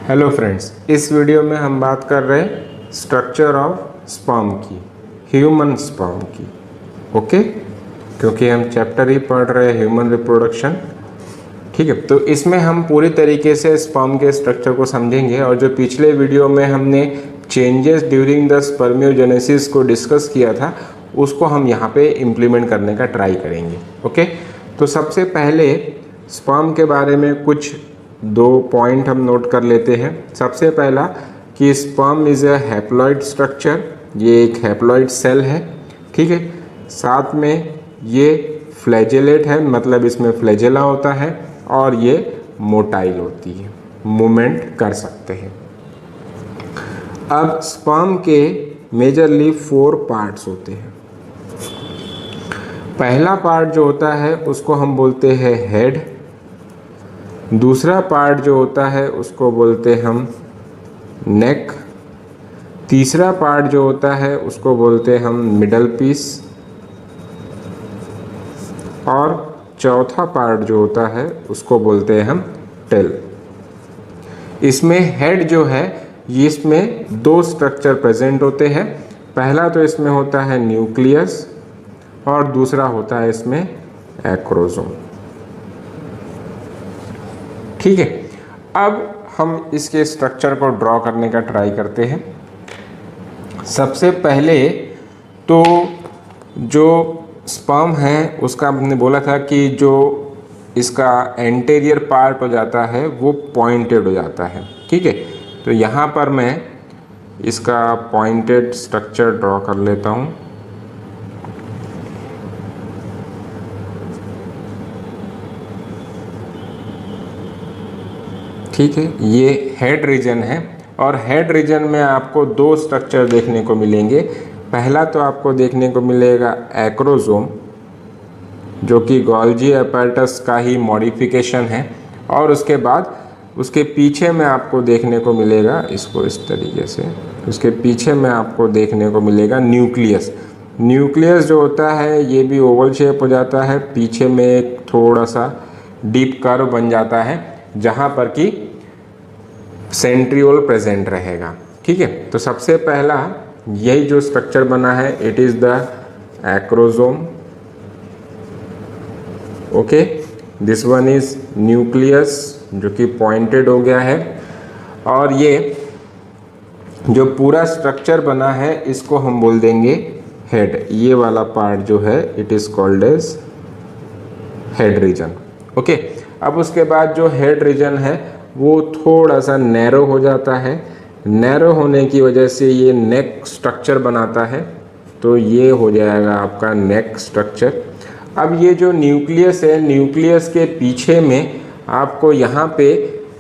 Hello friends, इस video में हम बात कर रहे हैं स्ट्रक्चर ऑफ स्पर्म की, ह्यूमन स्पर्म की। ओके, क्योंकि हम चैप्टर ही पढ़ रहे हैं ह्यूमन रिप्रोडक्शन। ठीक है, तो इसमें हम पूरी तरीके से स्पर्म के स्ट्रक्चर को समझेंगे और जो पिछले वीडियो में हमने चेंजेस ड्यूरिंग द स्पर्मियोजेनेसिस को डिस्कस किया था उसको हम यहाँ पे इम्प्लीमेंट करने का ट्राई करेंगे। ओके, तो सबसे पहले स्पर्म के बारे में कुछ दो पॉइंट हम नोट कर लेते हैं। सबसे पहला कि sperm is a haploid structure, ये एक हैप्लॉइड सेल है। ठीक है, साथ में ये फ्लैजेलेट है, मतलब इसमें फ्लैजेला होता है और ये मोटाइल होती है, मूवमेंट कर सकते हैं। अब स्पर्म के मेजरली 4 पार्ट्स होते हैं। पहला पार्ट जो होता है उसको हम बोलते हैं हेड, दूसरा पार्ट जो होता है उसको बोलते हैं हम नेक, तीसरा पार्ट जो होता है उसको बोलते हैं हम मिडल पीस और चौथा पार्ट जो होता है उसको बोलते हैं हम टेल। इसमें हेड जो है इसमें 2 स्ट्रक्चर प्रेजेंट होते हैं। पहला तो इसमें होता है न्यूक्लियस और दूसरा होता है इसमें एक्रोसोम। ठीक है, अब हम इसके स्ट्रक्चर को ड्रॉ करने का ट्राई करते हैं। सबसे पहले तो जो स्पर्म है उसका हमने बोला था कि जो इसका एंटीरियर पार्ट हो जाता है वो पॉइंटेड हो जाता है। ठीक है, तो यहाँ पर मैं इसका पॉइंटेड स्ट्रक्चर ड्रॉ कर लेता हूँ। ठीक है, ये हेड रीजन है और हेड रीजन में आपको 2 स्ट्रक्चर देखने को मिलेंगे। पहला तो आपको देखने को मिलेगा एक्रोसोम, जो कि गोल्जी एपैरेटस का ही मॉडिफिकेशन है, और उसके बाद उसके पीछे में आपको देखने को मिलेगा, इसको इस तरीके से, उसके पीछे में आपको देखने को मिलेगा न्यूक्लियस। न्यूक्लियस जो होता है ये भी ओवल शेप हो जाता है, पीछे में एक थोड़ा सा डीप कर्व बन जाता है जहाँ पर कि सेंट्रियोल प्रेजेंट रहेगा। ठीक है, तो सबसे पहला यही जो स्ट्रक्चर बना है it is the acrosome. Okay, this one is nucleus जो कि पॉइंटेड हो गया है, और ये जो पूरा स्ट्रक्चर बना है इसको हम बोल देंगे हेड। ये वाला पार्ट जो है it is called as head region. Okay, अब उसके बाद जो हेड रीजन है वो थोड़ा सा नैरो हो जाता है। नैरो होने की वजह से ये नेक स्ट्रक्चर बनाता है, तो ये हो जाएगा आपका नेक स्ट्रक्चर। अब ये जो न्यूक्लियस है, न्यूक्लियस के पीछे में आपको यहाँ पे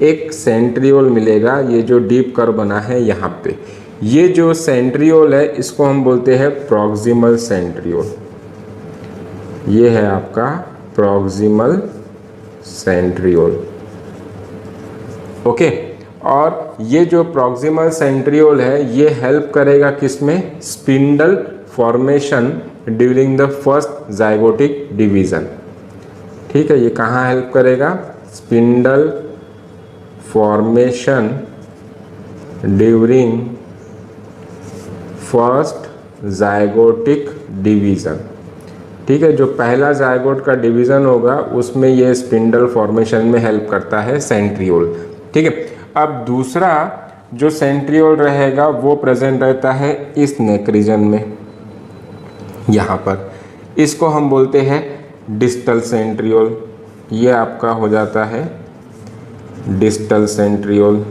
एक सेंट्रियोल मिलेगा। ये जो डीप कर्व बना है यहाँ पे, ये जो सेंट्रियोल है इसको हम बोलते हैं प्रॉक्सिमल सेंट्रियोल। ये है आपका प्रॉक्सिमल सेंट्रियोल। ओके, और ये जो प्रॉक्सिमल सेंट्रियोल है ये हेल्प करेगा किसमें? Spindle formation during the first zygotic division. ठीक है, ये कहाँ हेल्प करेगा? Spindle formation during first zygotic division. ठीक है, जो पहला जाइगोट का डिवीज़न होगा उसमें ये स्पिंडल फॉर्मेशन में हेल्प करता है सेंट्रियोल। ठीक है, अब दूसरा जो सेंट्रियोल रहेगा वो प्रेजेंट रहता है इस नेक रीजन में, यहाँ पर। इसको हम बोलते हैं डिस्टल सेंट्रियोल। ये आपका हो जाता है डिस्टल सेंट्रियोल।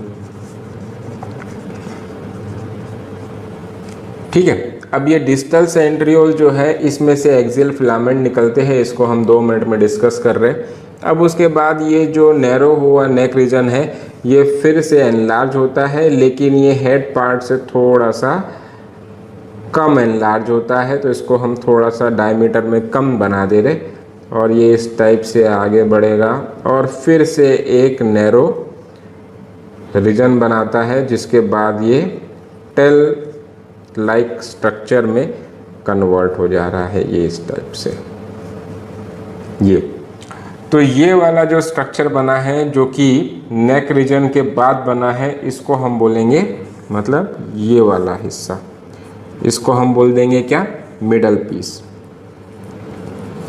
ठीक है, अब ये डिस्टल सेंट्रियोल जो है इसमें से एक्सियल फिलामेंट निकलते हैं, इसको हम 2 मिनट में डिस्कस कर रहे हैं। अब उसके बाद ये जो नैरो हुआ नेक रीजन है ये फिर से एनलार्ज होता है, लेकिन ये हेड पार्ट से थोड़ा सा कम एनलार्ज होता है, तो इसको हम थोड़ा सा डायमीटर में कम बना दे रहे, और ये इस टाइप से आगे बढ़ेगा और फिर से एक नैरो रीजन बनाता है, जिसके बाद ये टेल लाइक स्ट्रक्चर में कन्वर्ट हो जा रहा है, ये इस टाइप से। ये तो ये वाला जो स्ट्रक्चर बना है जो कि नेक रीजन के बाद बना है, इसको हम बोलेंगे, मतलब ये वाला हिस्सा, इसको हम बोल देंगे क्या, मिडल पीस।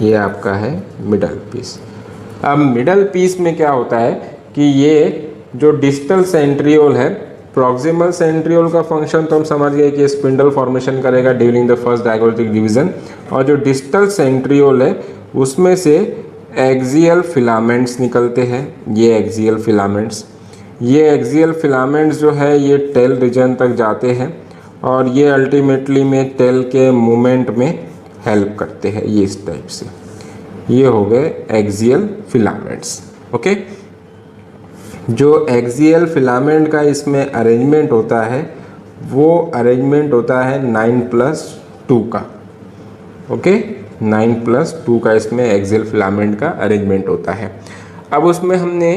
ये आपका है मिडल पीस। अब मिडल पीस में क्या होता है कि ये जो डिस्टल सेंट्रियोल है, प्रॉक्सिमल सेंट्रियोल का फंक्शन तो हम समझ गए कि स्पिंडल फॉर्मेशन करेगा during the first diagonal division, और जो डिस्टल सेंट्रियोल है उसमें से एक्सियल फिलामेंट्स निकलते हैं। ये एक्सियल फिलामेंट्स, ये एक्सियल फिलामेंट्स जो है ये टेल रीजन तक जाते हैं और ये अल्टीमेटली में टेल के मूवमेंट में हेल्प करते हैं। ये इस टाइप से, ये हो गए एक्सियल फिलामेंट्स। ओके, जो एक्सियल फिलामेंट का इसमें अरेंजमेंट होता है वो अरेंजमेंट होता है 9+2 का। ओके, 9+2 का इसमें एक्सियल फिलामेंट का अरेंजमेंट होता है। अब उसमें हमने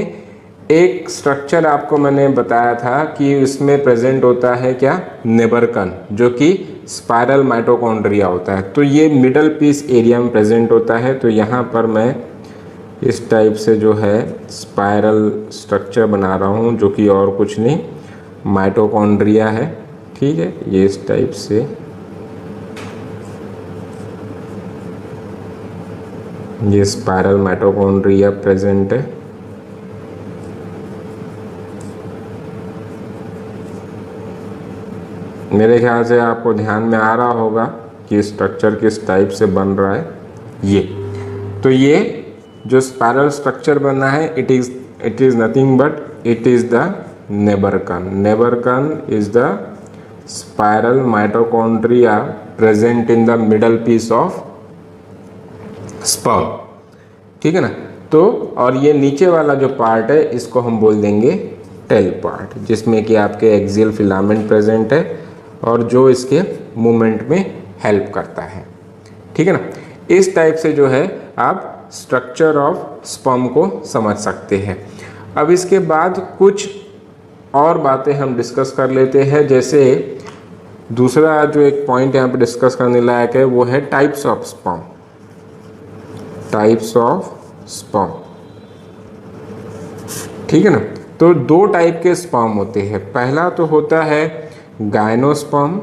एक स्ट्रक्चर आपको मैंने बताया था कि इसमें प्रेजेंट होता है क्या, नेबरकन, जो कि स्पाइरल माइटोकॉन्ड्रिया होता है। तो ये मिडल पीस एरिया में प्रेजेंट होता है। तो यहाँ पर मैं इस टाइप से जो है स्पाइरल स्ट्रक्चर बना रहा हूँ, जो कि और कुछ नहीं माइटोकॉन्ड्रिया है। ठीक है, ये इस टाइप से ये स्पाइरल माइटोकॉन्ड्रिया प्रेजेंट है। मेरे ख्याल से आपको ध्यान में आ रहा होगा कि स्ट्रक्चर किस टाइप से बन रहा है। ये तो ये जो स्पाइरल स्ट्रक्चर बना है, it is nothing but it is the nebenkern. Nebenkern is the spiral mitochondria present in the middle piece of sperm. ठीक है ना। तो और ये नीचे वाला जो पार्ट है इसको हम बोल देंगे टेल पार्ट, जिसमें कि आपके एक्सियल फिलामेंट प्रेजेंट है और जो इसके मूवमेंट में हेल्प करता है। ठीक है ना। इस टाइप से जो है आप स्ट्रक्चर ऑफ स्पर्म को समझ सकते हैं। अब इसके बाद कुछ और बातें हम डिस्कस कर लेते हैं। जैसे दूसरा जो एक पॉइंट यहाँ पे डिस्कस करने लायक है वो है types of sperm. Types of sperm, ठीक है ना। तो दो टाइप के स्पर्म होते हैं। पहला तो होता है गायनोस्पर्म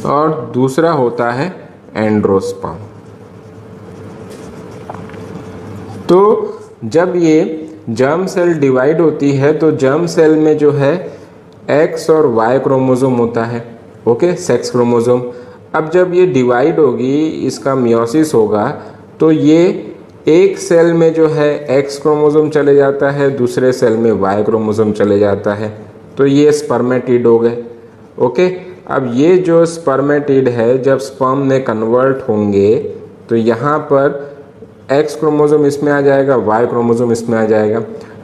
और दूसरा होता है एंड्रोस्पर्म। तो जब ये जर्म सेल डिवाइड होती है तो जर्म सेल में जो है एक्स और वाई क्रोमोसोम होता है। Okay, sex chromosome. अब जब ये डिवाइड होगी, इसका मियोसिस होगा, तो ये एक सेल में जो है एक्स क्रोमोसोम चले जाता है, दूसरे सेल में वाई क्रोमोसोम चले जाता है। तो ये स्पर्मेटिड हो गए। ओके, अब ये जो स्पर्मेटिड है जब स्पर्म में कन्वर्ट होंगे तो यहाँ पर एक्स क्रोमोसोम इसमें आ जाएगा, वाई क्रोमोसोम इसमें आ जाएगा।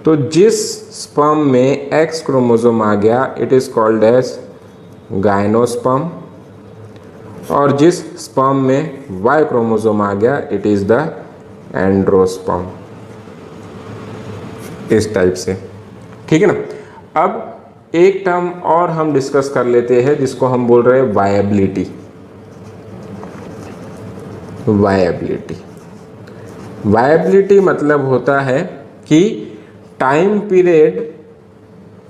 तो जिस स्पर्म में एक्स क्रोमोसोम आ गया इट इज़ कॉल्ड एज गायनोस्पर्म, और जिस स्पर्म में वाई क्रोमोसोम आ गया इट इज़ द एंड्रोस्पर्म। इस टाइप से, ठीक है ना। अब एक टर्म और हम डिस्कस कर लेते हैं जिसको हम बोल रहे हैं वायबिलिटी। वायबिलिटी, वायबिलिटी मतलब होता है कि time period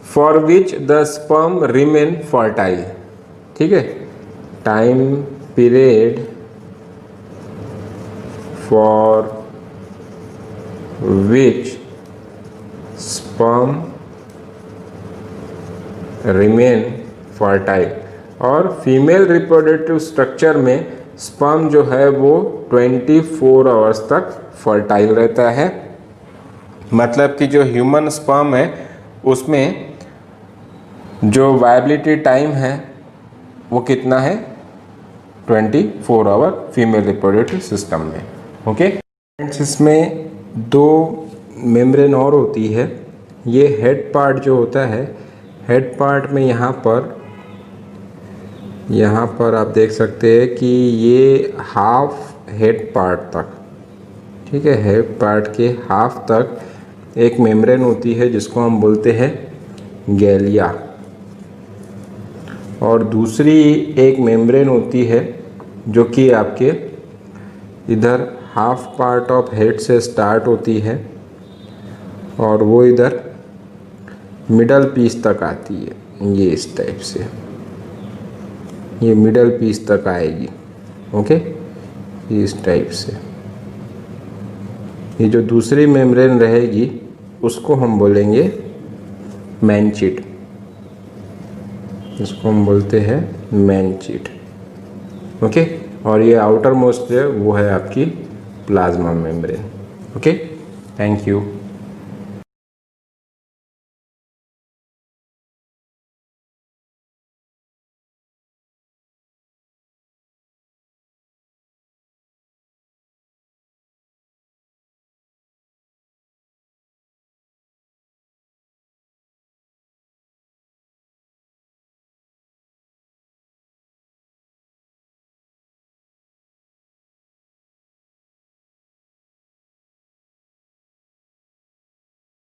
for which the sperm remain fertile. ठीक है, time period for which sperm remain fertile. और फीमेल रिप्रोडक्टिव स्ट्रक्चर में स्पर्म जो है वो 24 आवर्स तक फर्टाइल रहता है। मतलब कि जो ह्यूमन स्पर्म है उसमें जो वायबिलिटी टाइम है वो कितना है, 24 आवर फीमेल रिप्रोडक्टिव सिस्टम में। ओके, इसमें दो मेम्ब्रेन और होती है। ये हेड पार्ट जो होता है, हेड पार्ट में यहाँ पर आप देख सकते हैं कि ये हाफ हेड पार्ट तक, ठीक है, हेड पार्ट के हाफ तक एक मेम्ब्रेन होती है जिसको हम बोलते हैं गैलिया, और दूसरी एक मेम्ब्रेन होती है जो कि आपके इधर हाफ पार्ट ऑफ हेड से स्टार्ट होती है और वो इधर मिडल पीस तक आती है, ये इस टाइप से, ये मिडल पीस तक आएगी। ओके, इस टाइप से। ये जो दूसरी मेम्ब्रेन रहेगी उसको हम बोलेंगे मैनचिड, इसको हम बोलते हैं मैनचिड। ओके, और ये आउटर मोस्ट है वो है आपकी plasma membrane. Okay, thank you.